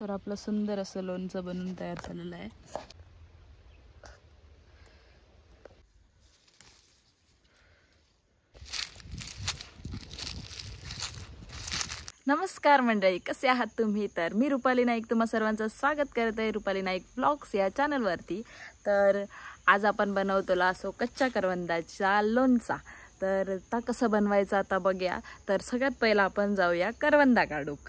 तर आपलं सुंदर असं लोणचं बनवून तयार झालेलं आहे। नमस्कार मंडळी, कसे आहात तुम्ही? तर मी रुपाली नाईक तुम्हा सर्वांचं स्वागत करते आहे रुपाली नाईक ब्लॉग्स या चॅनलवरती। तर आज आपण बनवतोला असो कच्च्या करवंदाचा लोणचा। तर आता कसं बनवायचं आता बघूया। तर सगळ्यात पहिला आपण जाऊया करवंदा काढूक।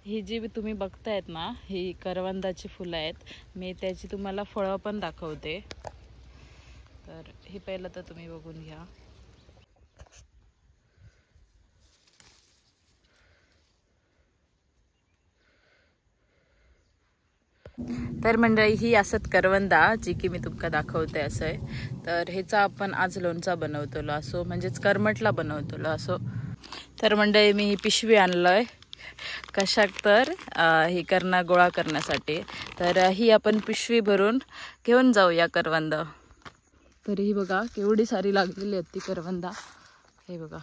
ही जी तुम्ही बघतायत ना, ही करवंदाची फुलं आहेत। मी त्याची तुम्हाला फळं पण दाखवते। तर हे पहिलं तर तुम्ही बघून घ्या। तर मंडळी ही असत करवंदा जी की मी तुमका दाखवते असं आहे। तर ह्याचा आपण आज लोणचा बनवतोलो असो, म्हणजेच करमटला बनवतोलो असो। तर मंडळी मी ही पिशवी आणलंय कशाक, तर ही करणा गोळा करण्यासाठी। तर ही आपण पिशवी भरून घेऊन जाऊया करवंद। तर ही बघा केवढी सारी लागलेली आहेत ती करवंदा। हे बघा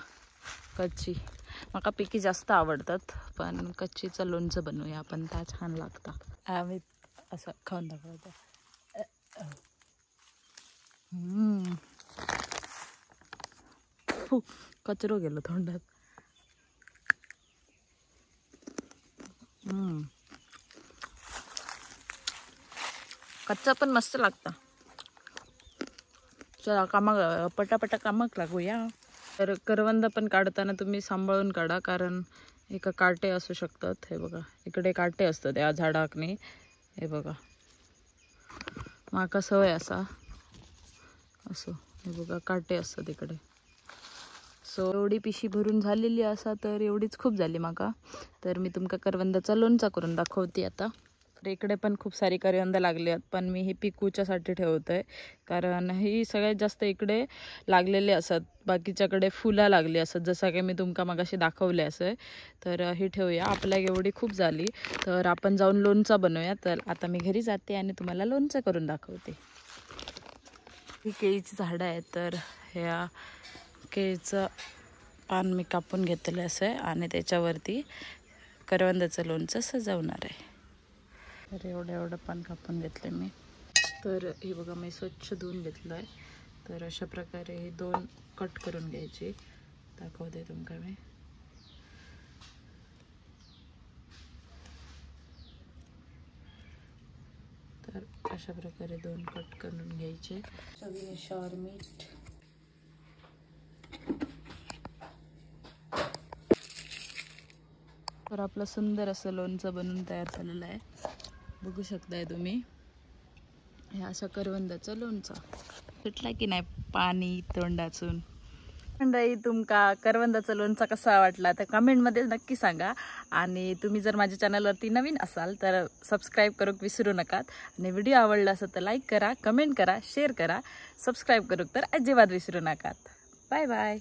कच्ची, मला पिकी जास्त आवडतात, पण कच्चीचं लोणचं बनवूया आपण, त्या छान लागतात। आम्ही असं खाऊन दाखवतो। कचरो गेलो तोंडात। कच्चा पण मस्त लागता। चला कामाक पटापटा कामाक लागूया। तर करवंद पण काढताना तुम्ही सांभाळून काढा, कारण एका काटे असू शकतात। हे बघा इकडे काटे असतात या झाडाकनी। हे बघा माका सवय असा असो, हे बघा काटे असतात इकडे। सो एवढी पिशी भरून झालेली असा, तर एवढीच खूप झाली माका। तर मी तुमका करवंदाचा लोणचा करून दाखवते आता। तर इकडे पण खूप सारी करवंद लागली आहेत, पण मी ही पिकूच्यासाठी ठेवतोय, कारण ही सगळ्यात जास्त इकडे लागलेले असतात, बाकीच्याकडे फुलं लागली असतात, जसं की मी तुमका मगाशी दाखवले असं। तर ही ठेवूया, आपल्या एवढी खूप झाली तर आपण जाऊन लोणचा बनवूया। तर आता मी घरी जाते आणि तुम्हाला लोणचं करून दाखवते। ही केळीची झाडं आहेत, तर ह्या केळीचं पान मी कापून घेतलेलं असं आहे आणि त्याच्यावरती करवंदाचं लोणचं सजवणार आहे। तर एवढं पान कापून घेतलं मी। तर हे बघा मी स्वच्छ धुवून घेतलं आहे। तर अशा प्रकारे हे दोन कट करून घ्यायचे, दाखवते तुमका मी। तर अशा प्रकारे दोन कट करून घ्यायचे। चवीनुसार मीठ, तर आपलं सुंदर असं लोणचं बनवून तयार झालेलं आहे, बघू शकताय तुम्ही। हे असं करवंदाचं लोणचं सुटला की नाही पाणी तोंडातून। मंडळी तुमका करवंदाचं लोणचं कसा वाटला तर कमेंटमध्ये नक्की सांगा। आणि तुम्ही जर माझ्या चॅनलवरती नवीन असाल तर सबस्क्राईब करूक विसरू नका। आणि व्हिडिओ आवडला असेल तर लाईक करा, कमेंट करा, शेअर करा, सबस्क्राईब करूक तर अजिबात विसरू नका। Bye bye.